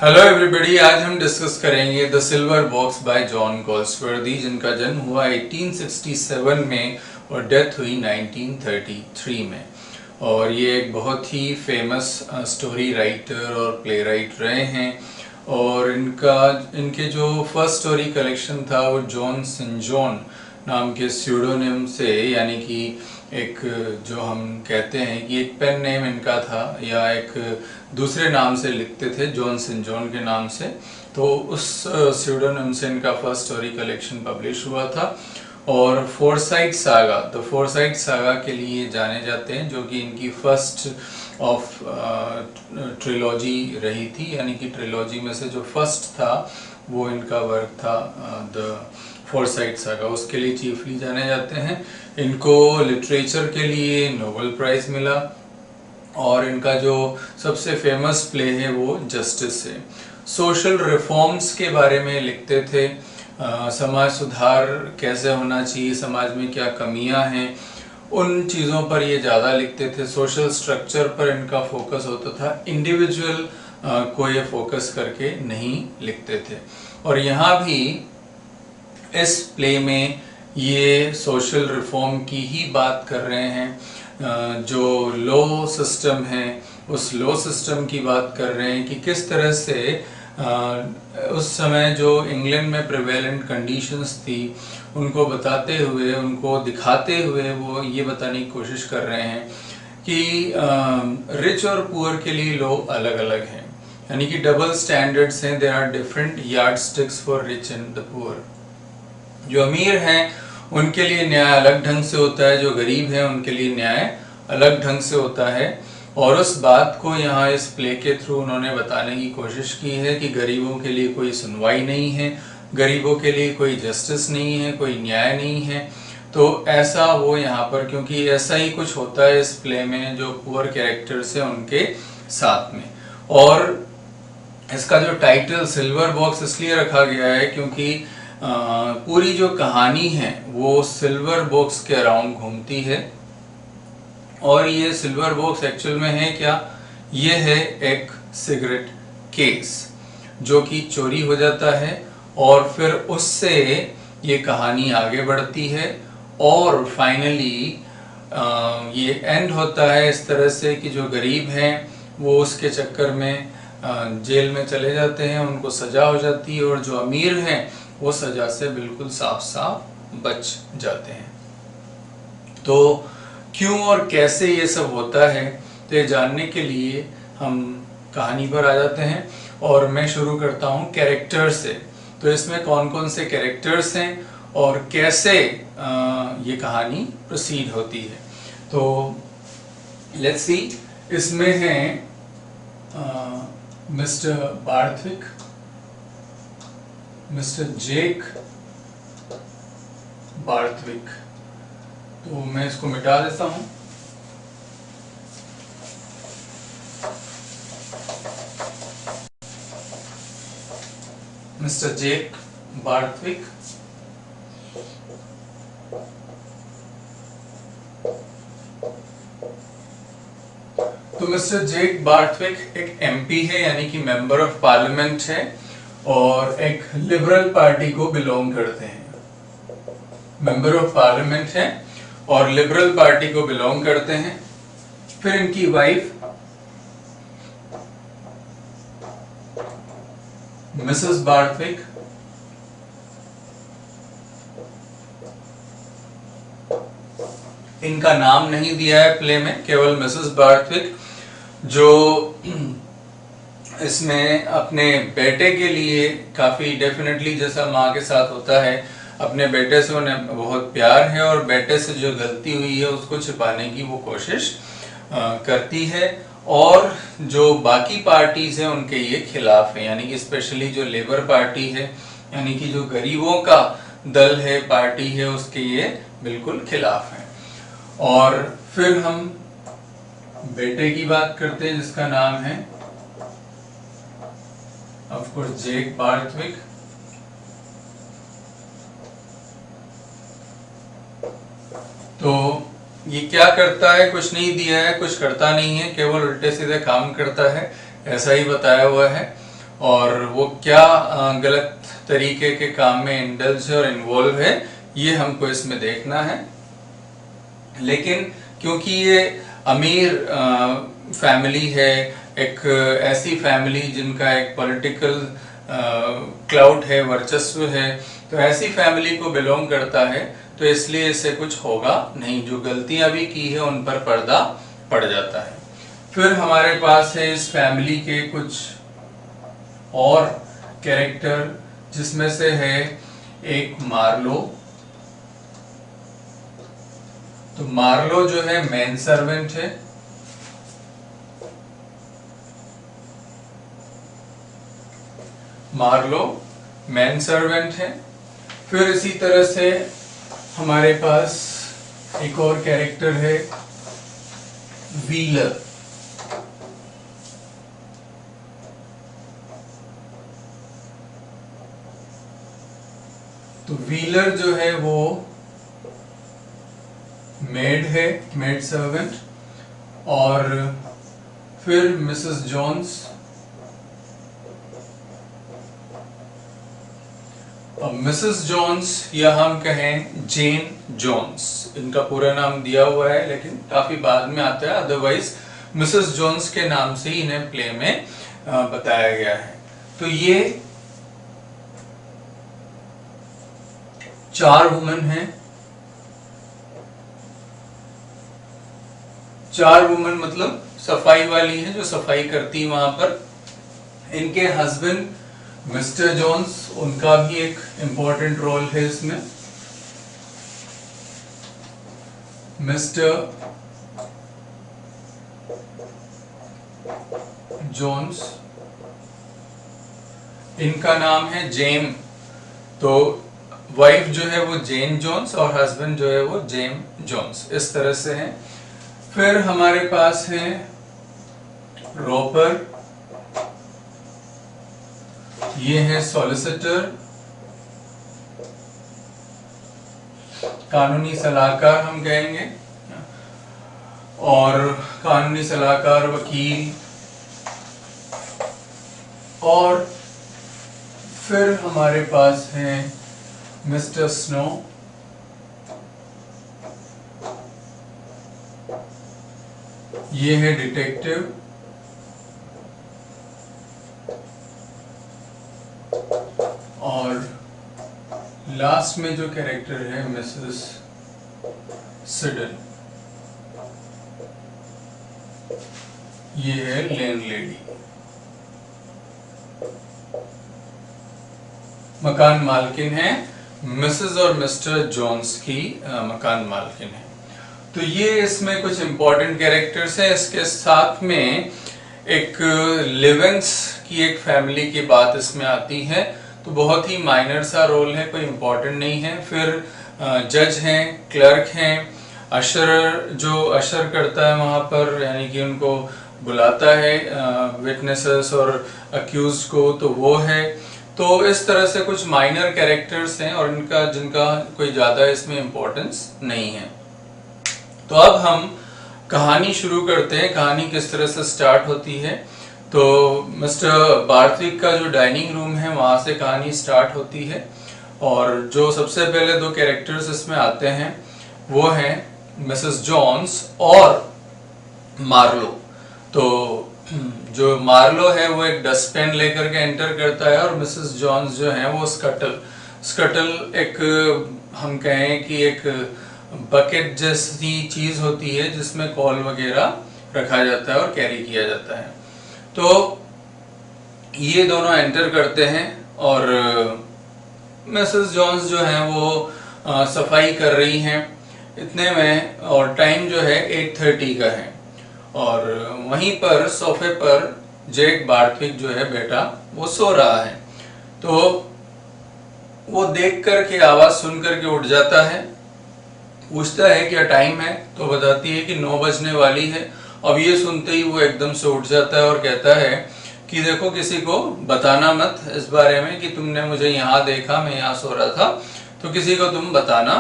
Hello everybody, आज हम discuss करेंगे the silver box by John Galsworthy, जिनका जन्म हुआ 1867 में और डेथ हुई 1933 में। और ये एक बहुत ही फेमस स्टोरी राइटर और प्ले राइट रहे हैं। और इनके जो फर्स्ट स्टोरी कलेक्शन था वो जॉन सेंट जॉन नाम के स्यूडोनिम से, यानी कि एक जो हम कहते हैं कि एक पेन नेम इनका था या एक दूसरे नाम से लिखते थे जॉन सेंट जॉन के नाम से, तो उस स्यूडोनिम से इनका फर्स्ट स्टोरी कलेक्शन पब्लिश हुआ था। और foresight saga, the foresight saga के लिए जाने जाते हैं, जो कि इनकी फर्स्ट ऑफ ट्रिलॉजी रही थी, यानी कि ट्रिलॉजी में से जो फर्स्ट था वो इनका वर्क था द फोरसाइट सागा, उसके लिए चीफली जाने जाते हैं। इनको लिटरेचर के लिए नोबेल प्राइज मिला और इनका जो सबसे फेमस प्ले है वो जस्टिस है। सोशल रिफॉर्म्स के बारे में लिखते थे, समाज सुधार कैसे होना चाहिए, समाज में क्या कमियां हैं, उन चीज़ों पर ये ज़्यादा लिखते थे। सोशल स्ट्रक्चर पर इनका फोकस होता था, इंडिविजुअल को ये फोकस करके नहीं लिखते थे। और यहाँ भी इस प्ले में ये सोशल रिफॉर्म की ही बात कर रहे हैं। जो लॉ सिस्टम है उस लॉ सिस्टम की बात कर रहे हैं कि किस तरह से उस समय जो इंग्लैंड में प्रिवेलेंट कंडीशंस थी उनको बताते हुए, उनको दिखाते हुए वो ये बताने की कोशिश कर रहे हैं कि रिच और पुअर के लिए लॉ अलग अलग हैं, यानी कि डबल स्टैंडर्ड्स हैं। There are different yardsticks for rich and the poor. जो अमीर हैं उनके लिए न्याय अलग ढंग से होता है, जो गरीब हैं उनके लिए न्याय अलग ढंग से होता है। और उस बात को यहाँ इस प्ले के थ्रू उन्होंने बताने की कोशिश की है कि गरीबों के लिए कोई सुनवाई नहीं है, गरीबों के लिए कोई जस्टिस नहीं है, कोई न्याय नहीं है। तो ऐसा वो यहाँ पर, क्योंकि ऐसा ही कुछ होता है इस प्ले में जो पुअर कैरेक्टर्स हैं उनके साथ में। और इसका जो टाइटल सिल्वर बॉक्स इसलिए रखा गया है क्योंकि पूरी जो कहानी है वो सिल्वर बॉक्स के अराउंड घूमती है। और ये सिल्वर बॉक्स एक्चुअल में है क्या? ये है एक सिगरेट केस जो कि चोरी हो जाता है और फिर उससे ये कहानी आगे बढ़ती है और फाइनली ये एंड होता है इस तरह से कि जो गरीब हैं वो उसके चक्कर में जेल में चले जाते हैं, उनको सजा हो जाती है, और जो अमीर हैं वो सजा से बिल्कुल साफ साफ बच जाते हैं। तो क्यों और कैसे ये सब होता है, तो ये जानने के लिए हम कहानी पर आ जाते हैं और मैं शुरू करता हूँ कैरेक्टर से। तो इसमें कौन कौन से कैरेक्टर्स हैं और कैसे ये कहानी प्रोसीड होती है। तो लेट्स सी, इसमें हैं मिस्टर बार्थविक, मिस्टर जेक बार्थविक। तो मैं इसको मिटा देता हूं। मिस्टर जेक बार्थविक तो मिस्टर जेक बार्थविक एक एमपी है, यानी कि मेंबर ऑफ पार्लियामेंट है और एक लिबरल पार्टी को बिलोंग करते हैं। मेंबर ऑफ पार्लियामेंट है और लिबरल पार्टी को बिलोंग करते हैं। फिर इनकी वाइफ मिसेस बार्थविक, इनका नाम नहीं दिया है प्ले में, केवल मिसेस बार्थविक, जो इसमें अपने बेटे के लिए काफ़ी डेफिनेटली, जैसा माँ के साथ होता है, अपने बेटे से उन्हें बहुत प्यार है और बेटे से जो गलती हुई है उसको छिपाने की वो कोशिश करती है। और जो बाकी पार्टीज हैं उनके ये खिलाफ है, यानी कि स्पेशली जो लेबर पार्टी है, यानी कि जो गरीबों का दल है, पार्टी है, उसके ये बिल्कुल खिलाफ है। और फिर हम बेटे की बात करते हैं जिसका नाम है ऑफ कोर्स जेक बार्थविक। तो ये क्या करता है? कुछ नहीं दिया है, कुछ करता नहीं है, केवल उल्टे सीधे काम करता है, ऐसा ही बताया हुआ है। और वो क्या गलत तरीके के काम में इंडल्ज और इन्वॉल्व है, ये हमको इसमें देखना है। लेकिन क्योंकि ये अमीर फैमिली है, एक ऐसी फैमिली जिनका एक पॉलिटिकल क्लाउड है, वर्चस्व है, तो ऐसी फैमिली को बिलोंग करता है, तो इसलिए इसे कुछ होगा नहीं, जो गलतियां भी की है उन पर पर्दा पड़ जाता है। फिर हमारे पास है इस फैमिली के कुछ और कैरेक्टर, जिसमें से है एक मार्लो। तो मार्लो जो है मैन सर्वेंट है। मार्लो मैन सर्वेंट है। फिर इसी तरह से हमारे पास एक और कैरेक्टर है व्हीलर। तो व्हीलर जो है वो मेड है, मेड सर्वेंट। और फिर मिसेस जॉन्स। मिसेस जॉन्स या हम कहें जेन जॉन्स, इनका पूरा नाम दिया हुआ है लेकिन काफी बाद में आता है, अदरवाइज मिसेस जॉन्स के नाम से ही इन्हें प्ले में बताया गया है। तो ये 4 वुमेन हैं। 4 वुमेन मतलब सफाई वाली है, जो सफाई करती वहां पर। इनके हस्बैंड मिस्टर जॉन्स, उनका भी एक इम्पोर्टेंट रोल है इसमें। मिस्टर जॉन्स, इनका नाम है जेम। तो वाइफ जो है वो जेन जॉन्स और हस्बैंड जो है वो जेम जॉन्स, इस तरह से हैं। फिर हमारे पास है रोपर, ये है सॉलिसिटर, कानूनी सलाहकार हम कहेंगे, और कानूनी सलाहकार, वकील। और फिर हमारे पास है मिस्टर स्नो, ये है डिटेक्टिव। और लास्ट में जो कैरेक्टर है मिसेस सिडन, ये है लैंडलेडी, मकान मालकिन है, मिसेस और मिस्टर जॉन्स की मकान मालकिन है। तो ये इसमें कुछ इंपॉर्टेंट कैरेक्टर्स हैं। इसके साथ में एक लिवेंस की एक फैमिली की बात इसमें आती है, तो बहुत ही माइनर सा रोल है, कोई इम्पोर्टेंट नहीं है। फिर जज हैं, क्लर्क हैं, अशर जो अशर करता है वहाँ पर, यानी कि उनको बुलाता है विटनेसेस और अक्यूज को, तो वो है। तो इस तरह से कुछ माइनर कैरेक्टर्स हैं और इनका जिनका कोई ज़्यादा इसमें इम्पोर्टेंस नहीं है। तो अब हम कहानी शुरू करते हैं। कहानी किस तरह से स्टार्ट होती है, तो मिस्टर बार्थविक का जो डाइनिंग रूम है वहाँ से कहानी स्टार्ट होती है। और जो सबसे पहले 2 कैरेक्टर्स इसमें आते हैं वो हैं मिसेस जॉन्स और मार्लो। तो जो मार्लो है वो एक डस्टबिन लेकर के एंटर करता है और मिसेस जॉन्स जो है वो स्कटल एक हम कहें कि एक बकेट जैसी चीज होती है जिसमें कॉल वगैरह रखा जाता है और कैरी किया जाता है। तो ये दोनों एंटर करते हैं और मिसेस जॉन्स जो हैं वो सफाई कर रही हैं इतने में, और टाइम जो है 8:30 का है। और वहीं पर सोफे पर जैक बार्थविक जो है बेटा वो सो रहा है। तो वो देख कर के आवाज सुन कर के उठ जाता है, पूछता है क्या टाइम है, तो बताती है कि 9 बजने वाली है। अब ये सुनते ही वो एकदम से उठ जाता है और कहता है कि देखो किसी को बताना मत इस बारे में कि तुमने मुझे यहाँ देखा, मैं यहाँ सो रहा था, तो किसी को तुम बताना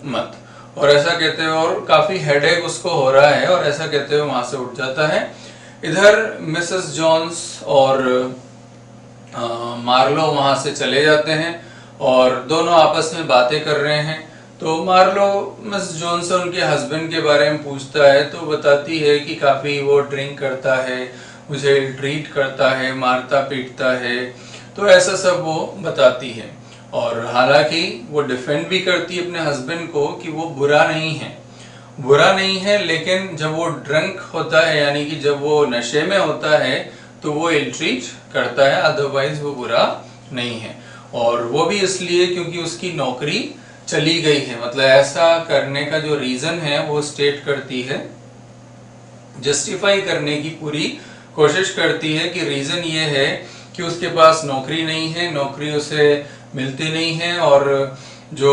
मत। और ऐसा कहते हुए, और काफी हेडेक उसको हो रहा है, और ऐसा कहते हुए वहां से उठ जाता है। इधर मिसेस जॉन्स और मार्लो वहां से चले जाते हैं और दोनों आपस में बातें कर रहे हैं। तो मार्लो मिस जोन्स से उनके हस्बैंड के बारे में पूछता है तो बताती है कि काफ़ी वो ड्रिंक करता है, उसे ट्रीट करता है, मारता पीटता है, तो ऐसा सब वो बताती है। और हालांकि वो डिफेंड भी करती है अपने हस्बैंड को कि वो बुरा नहीं है, लेकिन जब वो ड्रंक होता है यानी कि जब वो नशे में होता है तो वो इल ट्रीट करता है, अदरवाइज वो बुरा नहीं है। और वो भी इसलिए क्योंकि उसकी नौकरी चली गई है। मतलब ऐसा करने का जो रीजन है वो स्टेट करती है, जस्टिफाई करने की पूरी कोशिश करती है कि रीजन ये है कि उसके पास नौकरी नहीं है, नौकरी उसे मिलती नहीं है, और जो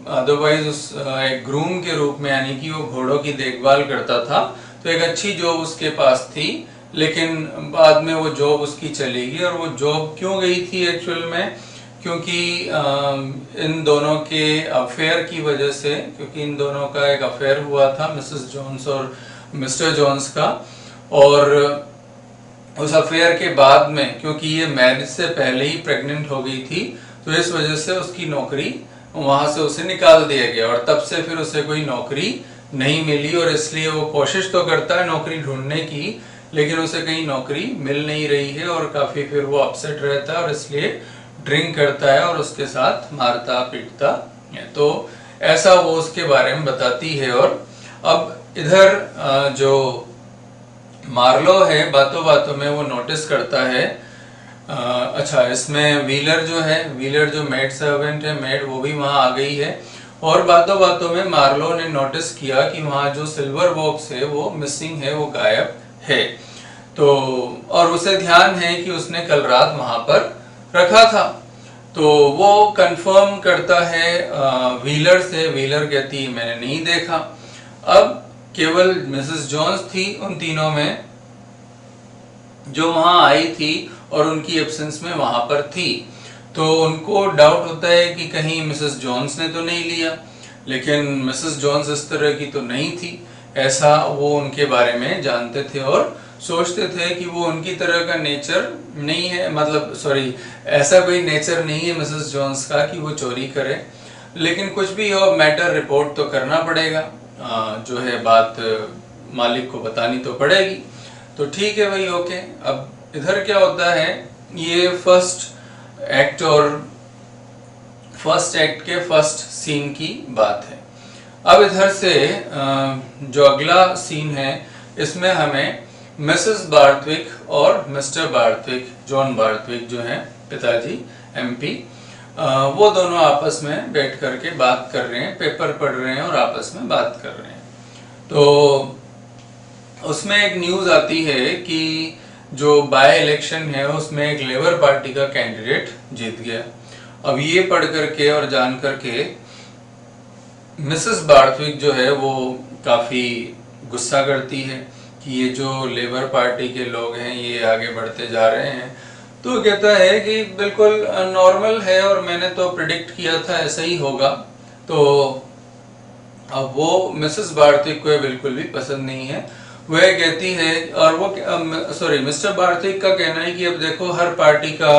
अदरवाइज उस एक ग्रूम के रूप में यानी कि वो घोड़ों की देखभाल करता था, तो एक अच्छी जॉब उसके पास थी, लेकिन बाद में वो जॉब उसकी चली गई। और वो जॉब क्यों गई थी एक्चुअल में, क्योंकि इन दोनों के अफेयर की वजह से, क्योंकि इन दोनों का एक अफेयर हुआ था मिसेस जोन्स और मिस्टर जोन्स का, और उस अफेयर के बाद में क्योंकि ये मैरिज से पहले ही प्रेग्नेंट हो गई थी, तो इस वजह से उसकी नौकरी वहां से उसे निकाल दिया गया और तब से फिर उसे कोई नौकरी नहीं मिली। और इसलिए वो कोशिश तो करता है नौकरी ढूंढने की, लेकिन उसे कहीं नौकरी मिल नहीं रही है और काफी फिर वो अपसेट रहता है और इसलिए ड्रिंक करता है और उसके साथ मारता पीटता है। तो ऐसा वो उसके बारे में बताती है। और अब इधर जो मार्लो है बातों बातों में वो नोटिस करता है, अच्छा इसमें व्हीलर जो मेड सर्वेंट है, मेड, वो भी वहां आ गई है। और बातों बातों में मार्लो ने नोटिस किया कि वहां जो सिल्वर बॉक्स है वो मिसिंग है, वो गायब है। तो और उसे ध्यान है कि उसने कल रात वहां पर रखा था। तो वो कंफर्म करता है व्हीलर से, व्हीलर कहती है मैंने नहीं देखा। अब केवल मिसेस जोन्स थी उन तीनों में जो वहां आई थी और उनकी एब्सेंस में वहां पर थी, तो उनको डाउट होता है कि कहीं मिसेस जोन्स ने तो नहीं लिया, लेकिन मिसेस जोन्स इस तरह की तो नहीं थी, ऐसा वो उनके बारे में जानते थे और सोचते थे कि वो उनकी तरह का नेचर नहीं है, मतलब सॉरी, ऐसा कोई नेचर नहीं है मिसेस जोन्स का कि वो चोरी करे। लेकिन कुछ भी हो, मैटर रिपोर्ट तो करना पड़ेगा, जो है बात मालिक को बतानी तो पड़ेगी। तो ठीक है भाई, ओके। अब इधर क्या होता है, ये फर्स्ट एक्ट के फर्स्ट सीन की बात है। अब इधर से जो अगला सीन है, इसमें हमें मिसेस बार्थविक और मिस्टर बार्थविक, जॉन बार्थविक जो हैं पिताजी एमपी, वो दोनों आपस में बैठ करके बात कर रहे हैं, पेपर पढ़ रहे हैं और आपस में बात कर रहे हैं। तो उसमें एक न्यूज़ आती है कि जो बाय इलेक्शन है उसमें एक लेबर पार्टी का कैंडिडेट जीत गया। अब ये पढ़ करके और जान करके मिसेस बार्थविक जो है वो काफ़ी गुस्सा करती है कि ये जो लेबर पार्टी के लोग हैं ये आगे बढ़ते जा रहे हैं। तो कहता है कि बिल्कुल नॉर्मल है और मैंने तो प्रिडिक्ट किया था ऐसा ही होगा। तो अब वो मिसेस बार्थविक को बिल्कुल भी पसंद नहीं है। वह कहती है, और वो सॉरी मिस्टर बार्थविक का कहना है कि अब देखो हर पार्टी का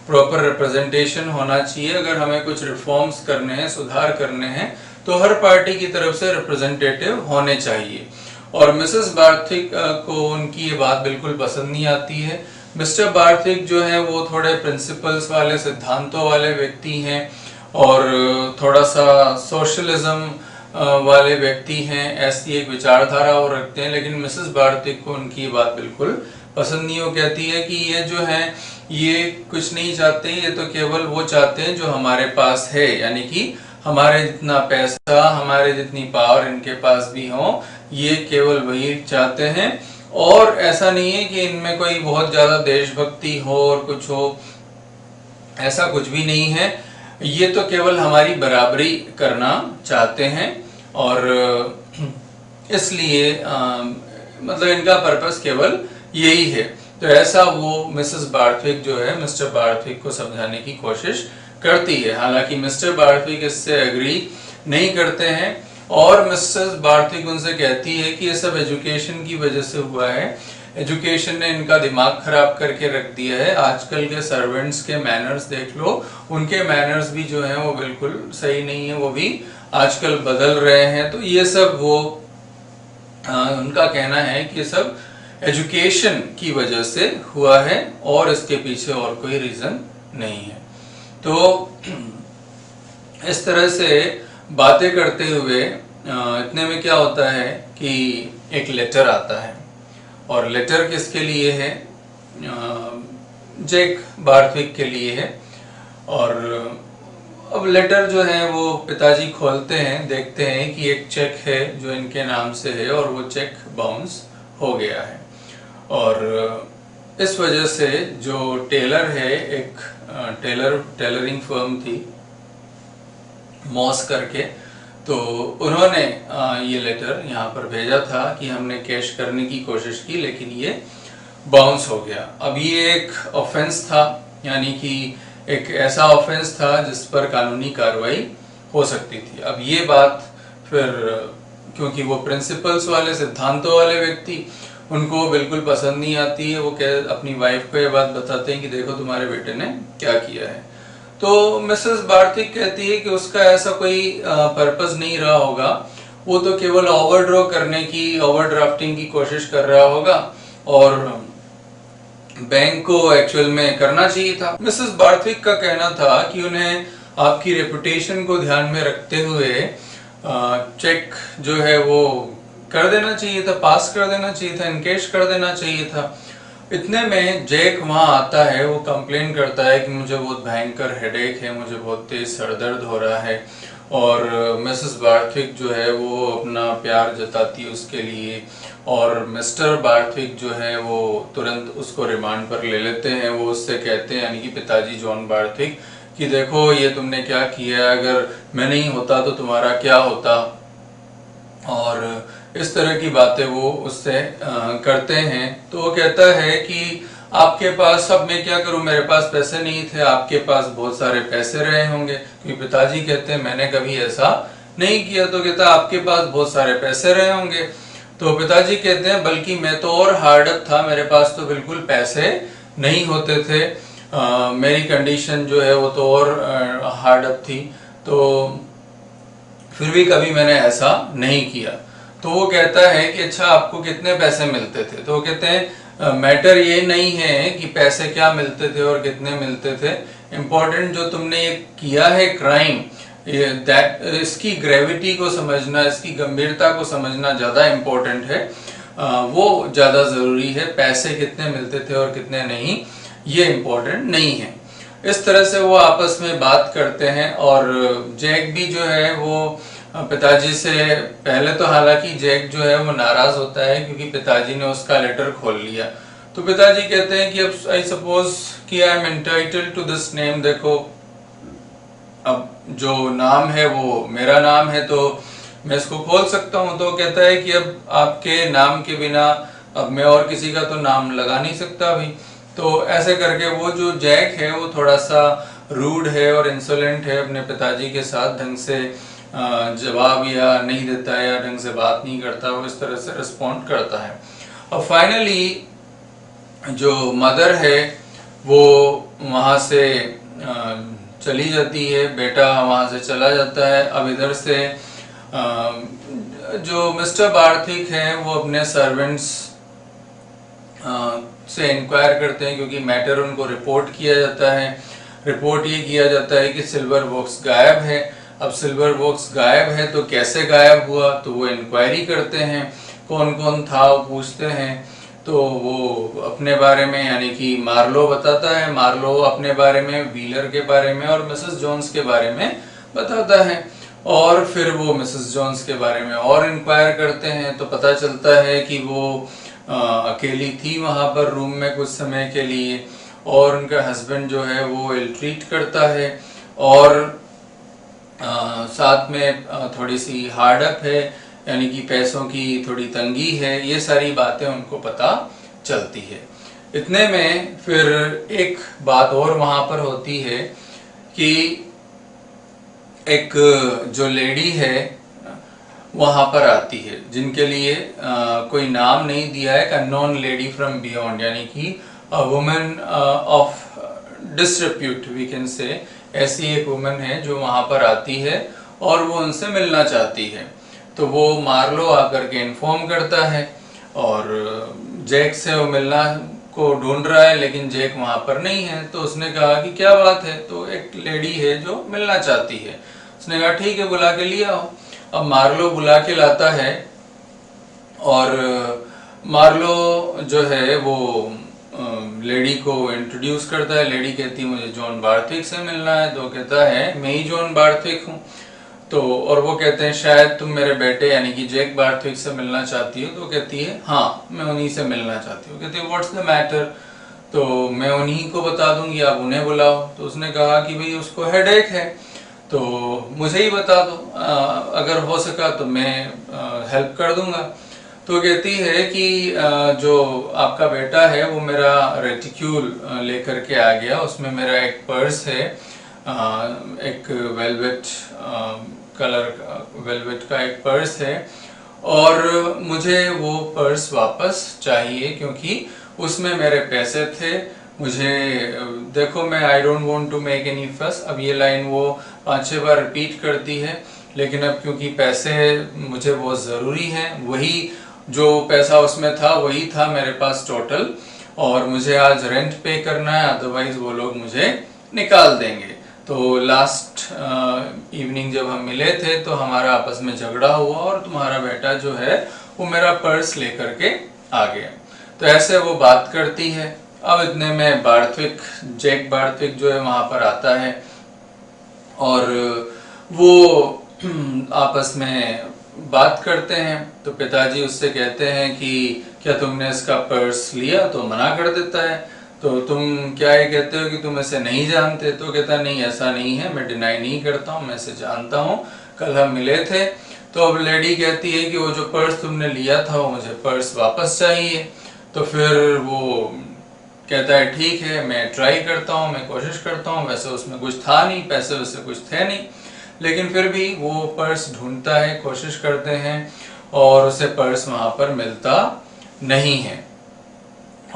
प्रॉपर रिप्रेजेंटेशन होना चाहिए, अगर हमें कुछ रिफॉर्म्स करने हैं, सुधार करने हैं, तो हर पार्टी की तरफ से रिप्रेजेंटेटिव होने चाहिए। और मिसेस बार्थविक को उनकी ये बात बिल्कुल पसंद नहीं आती है। मिस्टर बार्थविक जो है वो थोड़े प्रिंसिपल्स वाले, सिद्धांतों वाले व्यक्ति हैं और थोड़ा सा सोशलिज्म वाले व्यक्ति हैं, ऐसी एक विचारधारा वो रखते हैं। लेकिन मिसेस बार्थविक को उनकी बात बिल्कुल पसंद नहीं। वो कहती है कि ये जो है ये कुछ नहीं चाहते, ये तो केवल वो चाहते हैं जो हमारे पास है, यानी कि हमारे जितना पैसा, हमारे जितनी पावर इनके पास भी हो, ये केवल वही चाहते हैं। और ऐसा नहीं है कि इनमें कोई बहुत ज्यादा देशभक्ति हो और कुछ हो, ऐसा कुछ भी नहीं है। ये तो केवल हमारी बराबरी करना चाहते हैं और इसलिए मतलब इनका पर्पस केवल यही है। तो ऐसा वो मिसेस बार्थविक जो है मिस्टर बार्थविक को समझाने की कोशिश करती है। हालांकि मिस्टर बार्थविक इससे एग्री नहीं करते हैं और मिसेस बार्थविक उनसे कहती है कि ये सब एजुकेशन की वजह से हुआ है, एजुकेशन ने इनका दिमाग खराब करके रख दिया है। आजकल के सर्वेंट्स के मैनर्स देख लो, उनके मैनर्स भी जो हैं वो बिल्कुल सही नहीं है, वो भी आजकल बदल रहे हैं। तो ये सब वो उनका कहना है कि ये सब एजुकेशन की वजह से हुआ है और इसके पीछे और कोई रीज़न नहीं है। तो इस तरह से बातें करते हुए इतने में क्या होता है कि एक लेटर आता है, और लेटर किसके लिए है? जैक बार्थविक के लिए है। और अब लेटर जो है वो पिताजी खोलते हैं, देखते हैं कि एक चेक है जो इनके नाम से है और वो चेक बाउंस हो गया है। और इस वजह से जो टेलर है, एक टेलरिंग फर्म थी मॉस करके, तो उन्होंने ये लेटर यहाँ पर भेजा था कि हमने कैश करने की कोशिश की लेकिन ये बाउंस हो गया। अब ये एक ऑफेंस था, यानी कि एक ऐसा ऑफेंस था जिस पर कानूनी कार्रवाई हो सकती थी। अब ये बात फिर, क्योंकि वो प्रिंसिपल्स वाले, सिद्धांतों वाले व्यक्ति, उनको बिल्कुल पसंद नहीं आती है। वो अपनी वाइफ को ये बात बताते हैं कि देखो तुम्हारे बेटे ने क्या किया है। तो मिसेस बार्थिक कहती है कि उसका ऐसा कोई पर्पस नहीं रहा होगा, वो तो केवल ओवरड्रॉ करने की, ओवरड्राफ्टिंग की कोशिश कर रहा होगा और बैंक को एक्चुअल में करना चाहिए था। मिसेस बार्थिक का कहना था कि उन्हें आपकी रेपुटेशन को ध्यान में रखते हुए चेक जो है वो कर देना चाहिए था, पास कर देना चाहिए था, इनकेश कर देना चाहिए था। इतने में जैक वहां आता है, वो कंप्लेन करता है कि मुझे बहुत भयंकर हेडेक है, मुझे बहुत तेज सरदर्द हो रहा है। और मिसेस बार्थिक जो है वो अपना प्यार जताती है उसके लिए, और मिस्टर बार्थिक जो है वो तुरंत उसको रिमांड पर ले लेते हैं। वो उससे कहते हैं, यानी कि पिताजी जॉन बार्थिक, कि देखो ये तुमने क्या किया, अगर मैं नहीं होता तो तुम्हारा क्या होता। और इस तरह की बातें वो उससे करते हैं। तो वो कहता है कि आपके पास, अब मैं क्या करूं, मेरे पास पैसे नहीं थे, आपके पास बहुत सारे पैसे रहे होंगे। क्योंकि पिताजी कहते हैं मैंने कभी ऐसा नहीं किया। तो कहता आपके पास बहुत सारे पैसे रहे होंगे। तो पिताजी कहते हैं बल्कि मैं तो और हार्ड अप था, मेरे पास तो बिल्कुल पैसे नहीं होते थे, मेरी कंडीशन जो है वो तो और हार्ड अप थी, तो फिर भी कभी मैंने ऐसा नहीं किया। तो वो कहता है कि अच्छा आपको कितने पैसे मिलते थे? तो वो कहते हैं मैटर ये नहीं है कि पैसे क्या मिलते थे और कितने मिलते थे, इम्पोर्टेंट जो तुमने ये किया है क्राइम, इसकी ग्रेविटी को समझना, इसकी गंभीरता को समझना ज़्यादा इम्पोर्टेंट है, वो ज़्यादा ज़रूरी है। पैसे कितने मिलते थे और कितने नहीं, ये इम्पोर्टेंट नहीं है। इस तरह से वो आपस में बात करते हैं। और जैक भी जो है वो पिताजी से, पहले तो हालांकि जैक जो है वो नाराज होता है क्योंकि पिताजी ने उसका लेटर खोल लिया। तो पिताजी कहते हैं कि अब आई सपोज कि I am entitled to this name, देखो अब जो नाम है वो मेरा नाम है तो मैं इसको खोल सकता हूँ। तो कहता है कि अब आपके नाम के बिना अब मैं और किसी का तो नाम लगा नहीं सकता अभी। तो ऐसे करके वो जो जैक है वो थोड़ा सा रूड है और इंसोलेंट है अपने पिताजी के साथ, ढंग से जवाब या नहीं देता है या ढंग से बात नहीं करता, वो इस तरह से रिस्पॉन्ड करता है। और फाइनली जो मदर है वो वहाँ से चली जाती है, बेटा वहाँ से चला जाता है। अब इधर से जो मिस्टर बार्थिक हैं वो अपने सर्वेंट्स से इंक्वायर करते हैं, क्योंकि मैटर उनको रिपोर्ट किया जाता है। रिपोर्ट ये किया जाता है कि सिल्वर बॉक्स गायब है। अब सिल्वर बॉक्स गायब है तो कैसे गायब हुआ, तो वो इंक्वायरी करते हैं, कौन कौन था वो पूछते हैं। तो वो अपने बारे में, यानी कि मार्लो बताता है, मार्लो अपने बारे में, व्हीलर के बारे में और मिसेस जोन्स के बारे में बताता है। और फिर वो मिसेस जोन्स के बारे में और इंक्वायर करते हैं तो पता चलता है कि वो अकेली थी वहाँ पर रूम में कुछ समय के लिए, और उनका हस्बैंड जो है वो इल ट्रीट करता है, और साथ में थोड़ी सी हार्ड अप है, यानी कि पैसों की थोड़ी तंगी है। ये सारी बातें उनको पता चलती है। इतने में फिर एक बात और वहाँ पर होती है कि एक जो लेडी है वहाँ पर आती है, जिनके लिए कोई नाम नहीं दिया है, अननोन लेडी फ्रॉम बियॉन्ड, यानी कि women of disrepute we can say, ऐसी एक वुमेन है जो वहाँ पर आती है और वो उनसे मिलना चाहती है। तो वो मार्लो आकर के इन्फॉर्म करता है और जैक से वो मिलना को ढूंढ रहा है, लेकिन जैक वहाँ पर नहीं है। तो उसने कहा कि क्या बात है, तो एक लेडी है जो मिलना चाहती है। उसने कहा ठीक है, बुला के लिए आओ। अब मार्लो बुला के लाता है और मार्लो जो है वो लेडी को इंट्रोड्यूस करता है। लेडी कहती है मुझे जॉन बार्थविक से मिलना है, तो कहता है मैं ही जॉन बार्थविक हूँ। तो और वो कहते हैं शायद तुम मेरे बेटे यानी कि जैक बार्थविक से मिलना चाहती हो। तो कहती है हाँ मैं उन्हीं से मिलना चाहती हूँ। कहती है व्हाट्स द मैटर, तो मैं उन्हीं को बता दूंगी, आप उन्हें बुलाओ। तो उसने कहा कि भाई उसको हेडेक है तो मुझे ही बता दो, अगर हो सका तो मैं हेल्प कर दूंगा। तो कहती है कि जो आपका बेटा है वो मेरा रेटिक्यूल लेकर के आ गया, उसमें मेरा एक पर्स है, एक वेलवेट कलर का, वेलवेट का एक पर्स है और मुझे वो पर्स वापस चाहिए क्योंकि उसमें मेरे पैसे थे। मुझे देखो, मैं I don't want to make any fuss, अब ये लाइन वो 5-6 बार रिपीट करती है, लेकिन अब क्योंकि पैसे मुझे बहुत ज़रूरी हैं, वही जो पैसा उसमें था वही था मेरे पास टोटल, और मुझे आज रेंट पे करना है, अदरवाइज वो लोग मुझे निकाल देंगे। तो लास्ट इवनिंग जब हम मिले थे तो हमारा आपस में झगड़ा हुआ और तुम्हारा बेटा जो है वो मेरा पर्स लेकर के आ गया। तो ऐसे वो बात करती है। अब इतने में बार्थविक, जैक बार्थविक जो है वहां पर आता है और वो आपस में बात करते हैं। तो पिताजी उससे कहते हैं कि क्या तुमने इसका पर्स लिया, तो मना कर देता है। तो तुम क्या ये कहते हो कि तुम इसे नहीं जानते? तो कहता नहीं ऐसा नहीं है, मैं डिनाई नहीं करता हूँ, मैं इसे जानता हूँ, कल हम मिले थे। तो अब लेडी कहती है कि वो जो पर्स तुमने लिया था वो मुझे पर्स वापस चाहिए। तो फिर वो कहता है ठीक है मैं ट्राई करता हूँ, मैं कोशिश करता हूँ, वैसे उसमें कुछ था नहीं, पैसे वैसे कुछ थे नहीं, लेकिन फिर भी वो पर्स ढूंढता है, कोशिश करते हैं और उसे पर्स वहाँ पर मिलता नहीं है।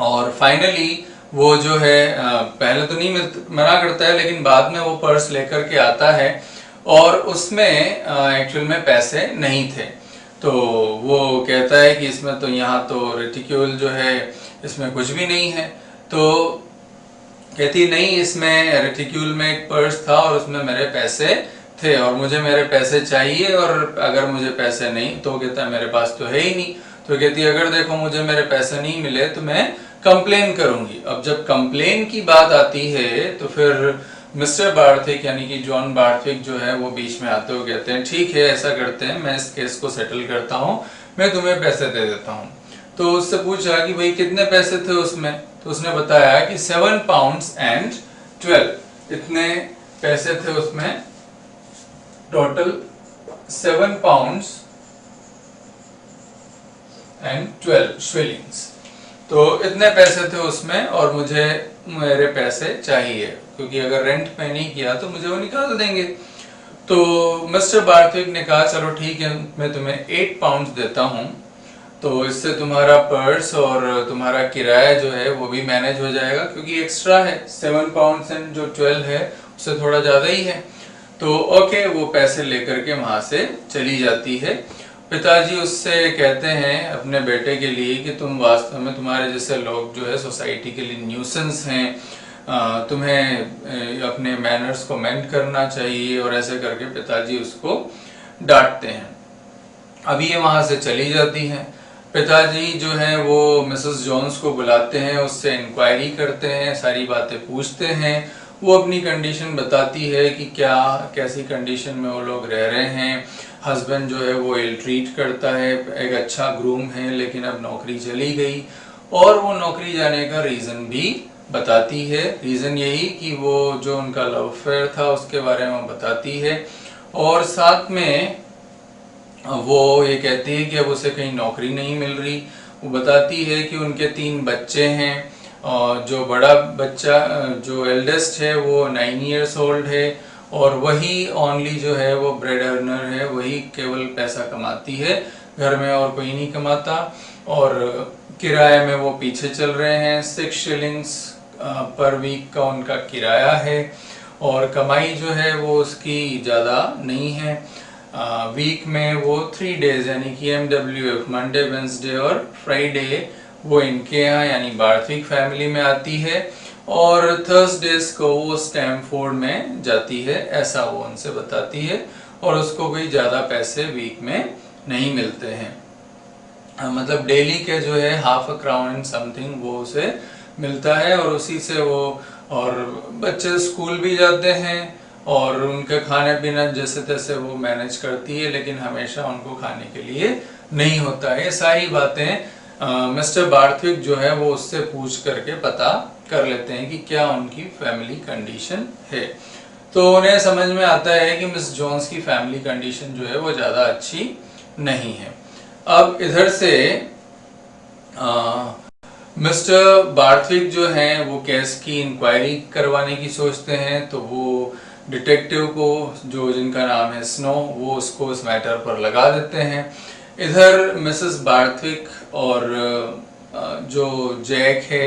और फाइनली वो जो है पहले तो नहीं मना करता है, लेकिन बाद में वो पर्स लेकर के आता है और उसमें एक्चुअल में पैसे नहीं थे। तो वो कहता है कि इसमें तो यहाँ तो रेटिक्यूल जो है इसमें कुछ भी नहीं है। तो कहती नहीं, इसमें रेटिक्यूल में एक पर्स था और उसमें मेरे पैसे थे और मुझे मेरे पैसे चाहिए, और अगर मुझे पैसे नहीं, तो कहता है मेरे पास तो है ही नहीं। तो कहती है अगर देखो मुझे मेरे पैसे नहीं मिले तो मैं कंप्लेन करूंगी। अब जब कंप्लेन की बात आती है तो फिर मिस्टर बार्थविक यानी कि जॉन बार्थविक जो है वो बीच में आते हुए कहते हैं ठीक है ऐसा करते हैं, मैं इस केस को सेटल करता हूँ, मैं तुम्हें पैसे दे देता हूँ। तो उससे पूछा कि भाई कितने पैसे थे उसमें? तो उसने बताया कि 7 pounds and 12, इतने पैसे थे उसमें, टोटल 7 pounds and 12 shillings। तो इतने पैसे थे उसमें और मुझे मेरे पैसे चाहिए क्योंकि अगर रेंट पे नहीं किया तो मुझे वो निकाल देंगे। तो मिस्टर बार्थविक ने कहा चलो ठीक है, मैं तुम्हें 8 पाउंड देता हूँ, तो इससे तुम्हारा पर्स और तुम्हारा किराया जो है वो भी मैनेज हो जाएगा, क्योंकि एक्स्ट्रा है 7 पाउंड एंड जो 12 है उससे थोड़ा ज़्यादा ही है। तो ओके, वो पैसे लेकर के वहाँ से चली जाती है। पिताजी उससे कहते हैं अपने बेटे के लिए कि तुम वास्तव में, तुम्हारे जैसे लोग जो है सोसाइटी के लिए न्यूसेंस हैं, तुम्हें अपने मैनर्स को मेंट करना चाहिए, और ऐसे करके पिताजी उसको डांटते हैं। अब ये वहाँ से चली जाती हैं। पिताजी जो हैं वो मिसेस जॉन्स को बुलाते हैं, उससे इंक्वायरी करते हैं, सारी बातें पूछते हैं। वो अपनी कंडीशन बताती है कि क्या कैसी कंडीशन में वो लोग रह रहे हैं। हस्बैंड जो है वो इल ट्रीट करता है, एक अच्छा ग्रूम है, लेकिन अब नौकरी चली गई, और वो नौकरी जाने का रीज़न भी बताती है। रीज़न यही कि वो जो उनका लव अफेयर था उसके बारे में बताती है, और साथ में वो ये कहती है कि अब उसे कहीं नौकरी नहीं मिल रही। वो बताती है कि उनके 3 बच्चे हैं, और जो बड़ा बच्चा जो एल्डेस्ट है वो 9 years old है, और वही ओनली जो है वो ब्रेड अर्नर है, वही केवल पैसा कमाती है, घर में और कोई नहीं कमाता। और किराए में वो पीछे चल रहे हैं, 6 शिलिंग्स पर वीक का उनका किराया है। और कमाई जो है वो उसकी ज़्यादा नहीं है। वीक में वो 3 डेज यानी कि MWF मंडे, वेंसडे और फ्राइडे वो इनके यहाँ यानी बार्थविक फैमिली में आती है, और थर्सडेज को वो स्टैमफोर्ड में जाती है, ऐसा वो उनसे बताती है। और उसको कोई ज़्यादा पैसे वीक में नहीं मिलते हैं, मतलब डेली के जो है ½ क्राउन एंड समथिंग वो उसे मिलता है, और उसी से वो, और बच्चे स्कूल भी जाते हैं और उनके खाने पीना जैसे तैसे वो मैनेज करती है, लेकिन हमेशा उनको खाने के लिए नहीं होता है। ये सारी बातें मिस्टर बार्थविक जो है वो उससे पूछ करके पता कर लेते हैं कि क्या उनकी फैमिली कंडीशन है। तो उन्हें समझ में आता है कि मिस जोन्स की फैमिली कंडीशन जो है वो ज़्यादा अच्छी नहीं है। अब इधर से मिस्टर बार्थविक जो हैं वो केस की इंक्वायरी करवाने की सोचते हैं, तो वो डिटेक्टिव को, जो जिनका नाम है स्नो, वो उसको इस मैटर पर लगा देते हैं। इधर मिसेस बार्थविक और जो जैक है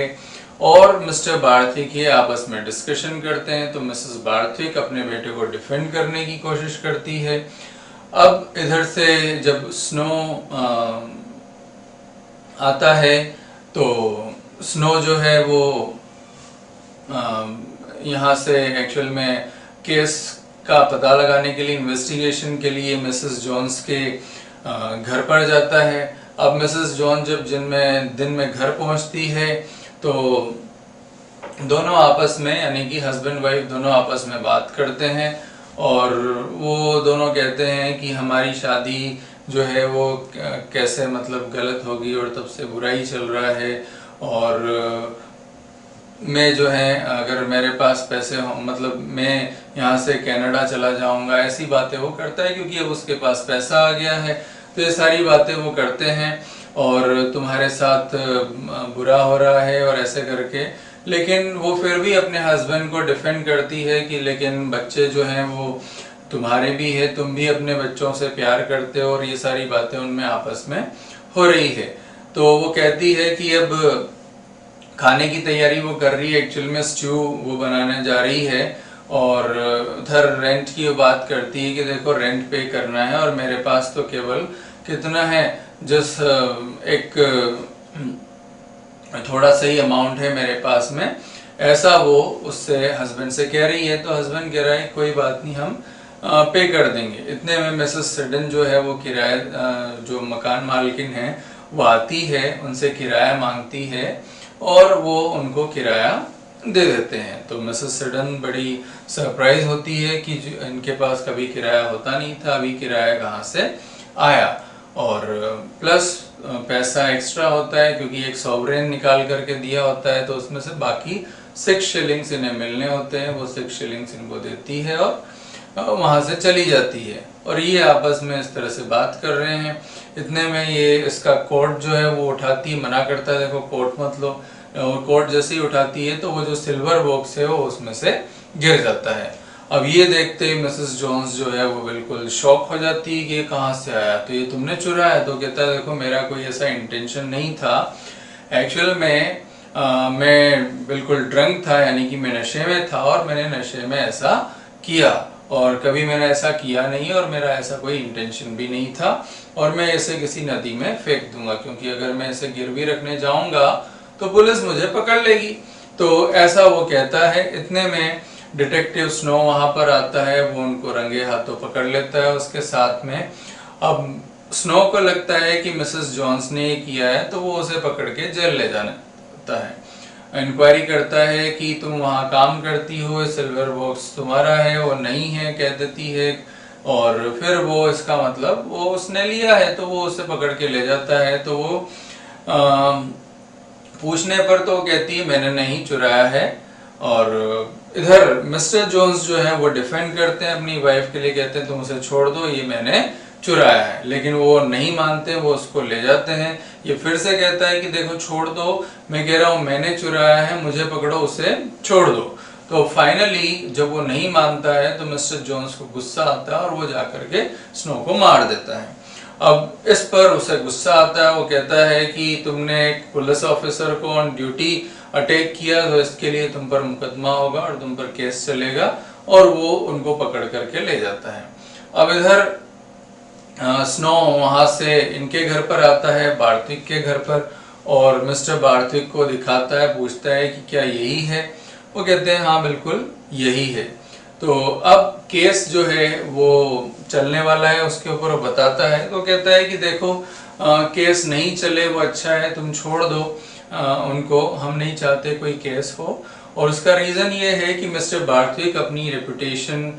और मिस्टर बार्थविक ये आपस में डिस्कशन करते हैं। तो मिसेस बार्थविक अपने बेटे को डिफेंड करने की कोशिश करती है। अब इधर से जब स्नो आता है तो स्नो जो है वो यहाँ से एक्चुअल में केस का पता लगाने के लिए, इन्वेस्टिगेशन के लिए मिसेस जोन्स के घर पर जाता है। अब मिसेस जॉन जब दिन में घर पहुंचती है तो दोनों आपस में, यानी कि हस्बैंड वाइफ दोनों आपस में बात करते हैं, और वो दोनों कहते हैं कि हमारी शादी जो है वो कैसे मतलब गलत होगी और तब से बुरा ही चल रहा है, और मैं जो है अगर मेरे पास पैसे हो, मतलब मैं यहाँ से कनाडा चला जाऊँगा, ऐसी बातें वो करता है क्योंकि अब उसके पास पैसा आ गया है। तो ये सारी बातें वो करते हैं और तुम्हारे साथ बुरा हो रहा है और ऐसे करके, लेकिन वो फिर भी अपने हस्बैंड को डिफेंड करती है कि लेकिन बच्चे जो हैं वो तुम्हारे भी है, तुम भी अपने बच्चों से प्यार करते हो, और ये सारी बातें उनमें आपस में हो रही है। तो वो कहती है कि अब खाने की तैयारी वो कर रही है, एक्चुअल में स्ट्यू वो बनाने जा रही है, और उधर रेंट की वो बात करती है कि देखो रेंट पे करना है और मेरे पास तो केवल कितना है, जिस एक थोड़ा सही अमाउंट है मेरे पास में, ऐसा वो उससे हस्बैंड से कह रही है। तो हस्बैंड कह रहा है कोई बात नहीं, हम पे कर देंगे। इतने में मिसेस सिडन जो है वो किराया, जो मकान मालकिन है वो आती है, उनसे किराया मांगती है और वो उनको किराया दे देते हैं। तो मिसेस सिडन बड़ी सरप्राइज होती है कि इनके पास कभी किराया होता नहीं था, अभी किराया कहाँ से आया, और प्लस पैसा एक्स्ट्रा होता है क्योंकि एक सॉवरेन निकाल करके दिया होता है, तो उसमें से बाकी 6 शिलिंग्स इन्हें मिलने होते हैं, वो 6 शिलिंग्स इनको देती है और वहां से चली जाती है। और ये आपस में इस तरह से बात कर रहे हैं। इतने में ये इसका कोट जो है वो उठाती है, मना करता है देखो कोट मत लो, और कोट जैसे ही उठाती है तो वो जो सिल्वर बॉक्स है वो उसमें से गिर जाता है। अब ये देखते ही मिसेस जोन्स जो है वो बिल्कुल शॉक हो जाती है कि ये कहाँ से आया, तो ये तुमने चुराया? तो कहता है देखो मेरा कोई ऐसा इंटेंशन नहीं था, एक्चुअल में मैं बिल्कुल ड्रंक था, यानी कि मैं नशे में था और मैंने नशे में ऐसा किया, और कभी मैंने ऐसा किया नहीं और मेरा ऐसा कोई इंटेंशन भी नहीं था, और मैं इसे किसी नदी में फेंक दूंगा क्योंकि अगर मैं इसे गिरवी रखने जाऊंगा तो पुलिस मुझे पकड़ लेगी। तो ऐसा वो कहता है। इतने में डिटेक्टिव स्नो वहां पर आता है, वो उनको रंगे हाथों पकड़ लेता है उसके साथ में। अब स्नो को लगता है कि मिसेस जॉन्स ने ये किया है, तो वो उसे पकड़ के जेल ले जाता है। इंक्वायरी करता है कि तुम वहाँ काम करती हो, सिल्वर बॉक्स तुम्हारा है, वो नहीं है कह देती है, और फिर वो इसका मतलब वो उसने लिया है, तो वो उसे पकड़ के ले जाता है। तो वो पूछने पर तो कहती है मैंने नहीं चुराया है, और इधर मिस्टर जोन्स जो है वो डिफेंड करते हैं अपनी वाइफ के लिए, कहते हैं तुम उसे छोड़ दो, ये मैंने चुराया है, लेकिन वो नहीं मानते, वो उसको ले जाते हैं। ये फिर से कहता है कि देखो छोड़ दो, मैं कह रहा हूँ मैंने चुराया है, मुझे पकड़ो, उसे छोड़ दो। तो फाइनली जब वो नहीं मानता है तो मिस्टर जोन्स को गुस्सा आता है और वो जाकर के स्नो को मार देता है। अब इस पर उसे गुस्सा आता है, वो कहता है कि तुमने एक पुलिस ऑफिसर को ऑन ड्यूटी अटैक किया तो इसके लिए तुम पर मुकदमा होगा और तुम पर केस चलेगा, और वो उनको पकड़ करके ले जाता है। अब इधर स्नो वहां से इनके घर पर आता है, बार्थविक के घर पर, और मिस्टर बार्थविक को दिखाता है, पूछता है कि क्या यही है। वो कहते हैं हाँ बिल्कुल यही है। तो अब केस जो है वो चलने वाला है, उसके ऊपर वो बताता है। तो कहता है कि देखो केस नहीं चले वो अच्छा है, तुम छोड़ दो उनको, हम नहीं चाहते कोई केस हो। और उसका रीज़न ये है कि मिस्टर बार्थविक अपनी रेपुटेशन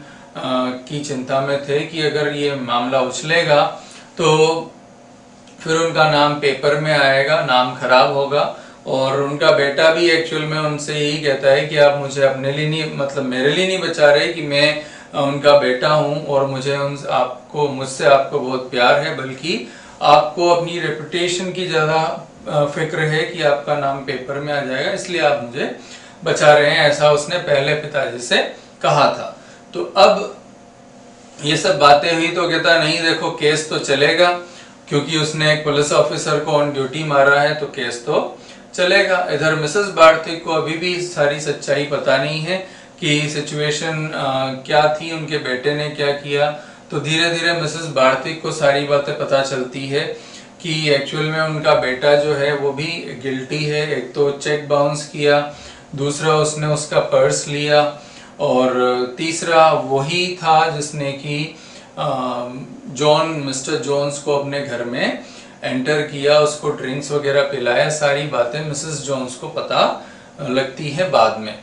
की चिंता में थे कि अगर ये मामला उछलेगा तो फिर उनका नाम पेपर में आएगा, नाम खराब होगा। और उनका बेटा भी एक्चुअल में उनसे यही कहता है कि आप मुझे अपने लिए नहीं, मतलब मेरे लिए नहीं बचा रहे कि मैं उनका बेटा हूं और मुझे मुझसे आपको बहुत प्यार है, बल्कि आपको अपनी रेपुटेशन की ज़्यादा फिक्र है कि आपका नाम पेपर में आ जाएगा, इसलिए आप मुझे बचा रहे हैं। ऐसा उसने पहले पिताजी से कहा था। तो अब ये सब बातें हुई तो कहता नहीं देखो केस तो चलेगा, क्योंकि उसने एक पुलिस ऑफिसर को ऑन ड्यूटी मारा है तो केस तो चलेगा। इधर मिसेस बार्थविक को अभी भी सारी सच्चाई पता नहीं है कि सिचुएशन क्या थी, उनके बेटे ने क्या किया। तो धीरे धीरे मिसेस बार्थविक को सारी बातें पता चलती है कि एक्चुअल में उनका बेटा जो है वो भी गिल्टी है। एक तो चेक बाउंस किया, दूसरा उसने उसका पर्स लिया, और तीसरा वही था जिसने कि मिस्टर जोन्स को अपने घर में एंटर किया, उसको ड्रिंक्स वगैरह पिलाया। सारी बातें मिसेस जोन्स को पता लगती है बाद में,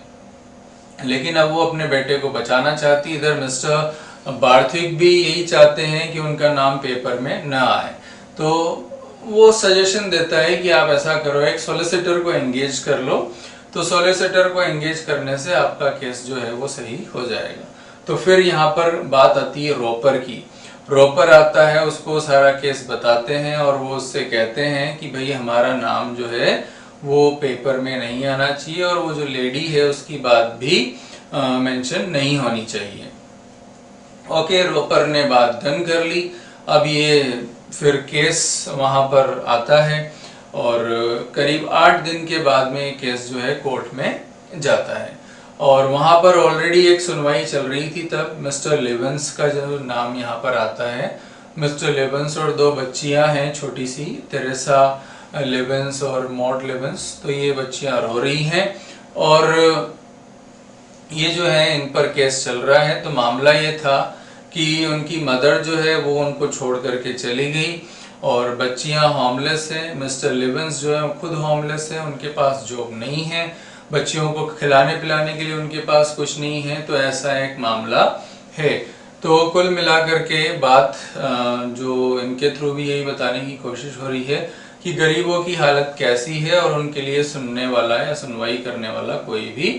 लेकिन अब वो अपने बेटे को बचाना चाहती। इधर मिस्टर बार्थविक भी यही चाहते हैं कि उनका नाम पेपर में न आए। तो वो सजेशन देता है कि आप ऐसा करो, एक सॉलिसिटर को एंगेज कर लो, तो सॉलिसिटर को एंगेज करने से आपका केस जो है वो सही हो जाएगा। तो फिर यहाँ पर बात आती है रोपर की। रोपर आता है, उसको सारा केस बताते हैं और वो उससे कहते हैं कि भाई हमारा नाम जो है वो पेपर में नहीं आना चाहिए, और वो जो लेडी है उसकी बात भी मेंशन नहीं होनी चाहिए। ओके, रोपर ने बात डन कर ली। अब ये फिर केस वहाँ पर आता है और करीब 8 दिन के बाद में केस जो है कोर्ट में जाता है। और वहाँ पर ऑलरेडी एक सुनवाई चल रही थी, तब मिस्टर लेवेंस का जो नाम यहाँ पर आता है। मिस्टर लेवेंस और 2 बच्चियाँ हैं छोटी सी, तेरेसा लेवेंस और मॉड लेवेंस। तो ये बच्चियाँ रो रही हैं और ये जो है इन पर केस चल रहा है। तो मामला ये था कि उनकी मदर जो है वो उनको छोड़ करके चली गई और बच्चियां होमलेस है। मिस्टर लेवेंस जो है खुद होमलेस है, उनके पास जॉब नहीं है, बच्चियों को खिलाने पिलाने के लिए उनके पास कुछ नहीं है। तो ऐसा एक मामला है। तो कुल मिलाकर के बात जो इनके थ्रू भी यही बताने की कोशिश हो रही है कि गरीबों की हालत कैसी है और उनके लिए सुनने वाला या सुनवाई करने वाला कोई भी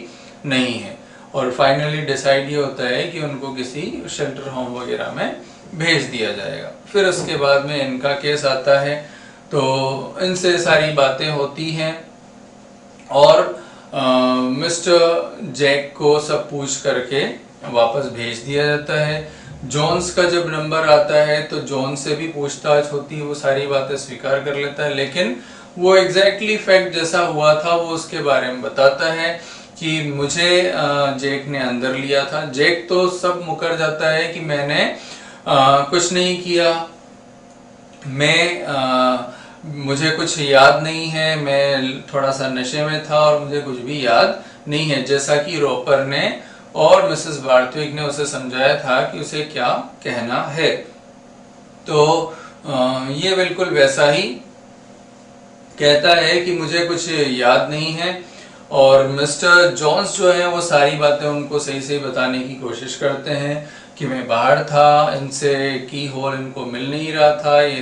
नहीं है। और फाइनली डिसाइड ये होता है कि उनको किसी शेल्टर होम वगैरह में भेज दिया जाएगा। फिर उसके बाद में इनका केस आता है, तो इनसे सारी बातें होती हैं और मिस्टर जैक को सब पूछ करके वापस भेज दिया जाता है। जॉन्स का जब नंबर आता है तो जॉन से भी पूछताछ होती है, वो सारी बातें स्वीकार कर लेता है, लेकिन वो एग्जैक्टली फैक्ट जैसा हुआ था वो उसके बारे में बताता है कि मुझे जैक ने अंदर लिया था। जैक तो सब मुकर जाता है कि मैंने कुछ नहीं किया, मुझे कुछ याद नहीं है, मैं थोड़ा सा नशे में था और मुझे कुछ भी याद नहीं है, जैसा कि रोपर ने और मिसेस बार्थविक ने उसे समझाया था कि उसे क्या कहना है। तो ये बिल्कुल वैसा ही कहता है कि मुझे कुछ याद नहीं है। और मिस्टर जॉन्स जो है वो सारी बातें उनको सही सही बताने की कोशिश करते हैं कि मैं बाहर था, इनसे की होल इनको मिल नहीं रहा था, ये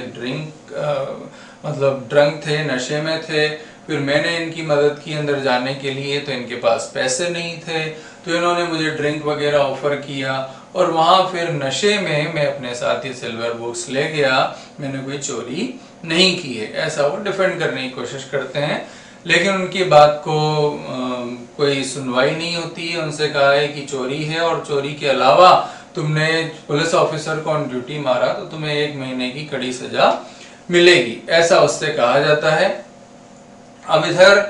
ड्रंक थे, नशे में थे। फिर मैंने इनकी मदद की अंदर जाने के लिए, तो इनके पास पैसे नहीं थे, तो इन्होंने मुझे ड्रिंक वगैरह ऑफर किया और वहाँ फिर नशे में मैं अपने साथ ही सिल्वर बॉक्स ले गया, मैंने कोई चोरी नहीं की है, ऐसा वो डिफेंड करने की कोशिश करते हैं। लेकिन उनकी बात को कोई सुनवाई नहीं होती है। उनसे कहा है कि चोरी है और चोरी के अलावा तुमने पुलिस ऑफिसर को ऑन ड्यूटी मारा तो तुम्हें 1 महीने की कड़ी सजा मिलेगी, ऐसा उससे कहा जाता है। अब इधर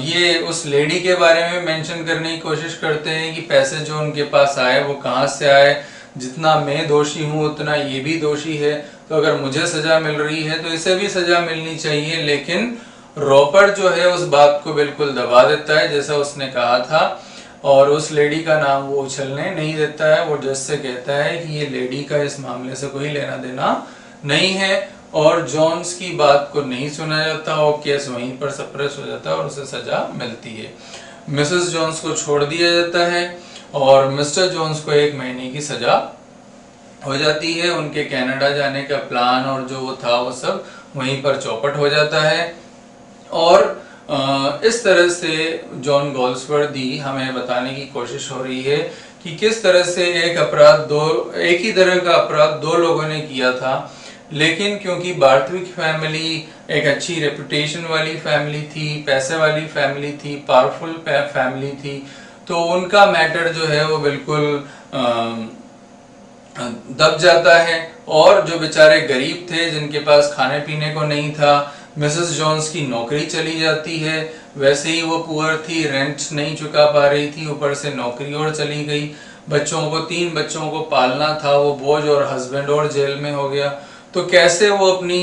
ये उस लेडी के बारे में मेंशन करने की कोशिश करते हैं कि पैसे जो उनके पास आए वो कहाँ से आए, जितना मैं दोषी हूँ उतना ये भी दोषी है, तो अगर मुझे सजा मिल रही है तो इसे भी सजा मिलनी चाहिए। लेकिन रॉपर जो है उस बात को बिल्कुल दबा देता है जैसा उसने कहा था, और उस लेडी का नाम वो उछलने नहीं देता है। वो जज से कहता है कि ये लेडी का इस मामले से कोई लेना देना नहीं है, और जॉन्स की बात को नहीं सुना जाता और केस वहीं पर सप्रेस हो जाता है और उसे सजा मिलती है। मिसेस जॉन्स को छोड़ दिया जाता है और मिस्टर जॉन्स को 1 महीने की सजा हो जाती है। उनके कनाडा जाने का प्लान और जो वो था वो सब वहीं पर चौपट हो जाता है। और इस तरह से जॉन गोल्सवर्दी हमें बताने की कोशिश हो रही है कि किस तरह से एक ही तरह का अपराध 2 लोगों ने किया था, लेकिन क्योंकि बार्थविक फैमिली एक अच्छी रेपुटेशन वाली फैमिली थी, पैसे वाली फैमिली थी, पावरफुल फैमिली थी, तो उनका मैटर जो है वो बिल्कुल दब जाता है। और जो बेचारे गरीब थे जिनके पास खाने पीने को नहीं था, मिसेस जॉन्स की नौकरी चली जाती है, वैसे ही वो पुअर थी, रेंट नहीं चुका पा रही थी, ऊपर से नौकरी और चली गई, बच्चों को 3 बच्चों को पालना था वो बोझ, और हस्बैंड और जेल में हो गया, तो कैसे वो अपनी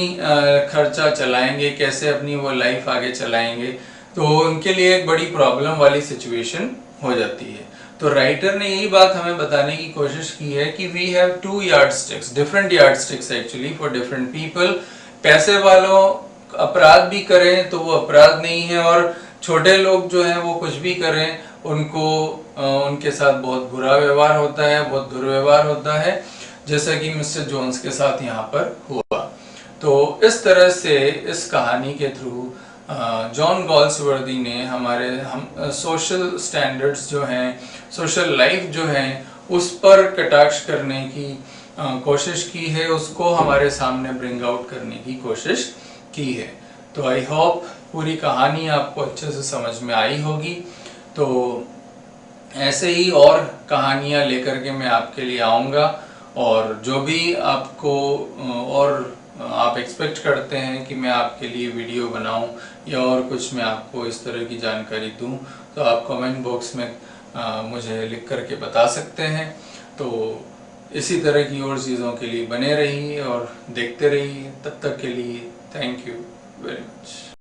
खर्चा चलाएंगे, कैसे अपनी वो लाइफ आगे चलाएंगे, तो उनके लिए एक बड़ी प्रॉब्लम वाली सिचुएशन हो जाती है। तो राइटर ने यही बात हमें बताने की कोशिश की है कि we have 2 yardsticks, different yardsticks actually for different people. पैसे वालों अपराध भी करें तो वो अपराध नहीं है, और छोटे लोग जो हैं वो कुछ भी करें उनको उनके साथ बहुत बुरा व्यवहार होता है, बहुत दुर्व्यवहार होता है, जैसा कि मिस्टर जोन्स के साथ यहाँ पर हुआ। तो इस तरह से इस कहानी के थ्रू जॉन गोल्सवर्दी ने हम सोशल स्टैंडर्ड्स जो हैं, सोशल लाइफ जो है उस पर कटाक्ष करने की कोशिश की है, उसको हमारे सामने ब्रिंग आउट करने की कोशिश की है। तो आई होप पूरी कहानी आपको अच्छे से समझ में आई होगी। तो ऐसे ही और कहानियाँ लेकर के मैं आपके लिए आऊँगा, और जो भी आपको और आप एक्सपेक्ट करते हैं कि मैं आपके लिए वीडियो बनाऊं या और कुछ मैं आपको इस तरह की जानकारी दूं, तो आप कमेंट बॉक्स में मुझे लिख करके बता सकते हैं। तो इसी तरह की और चीज़ों के लिए बने रहिए और देखते रहिए। तब तक के लिए थैंक यू वेरी मच।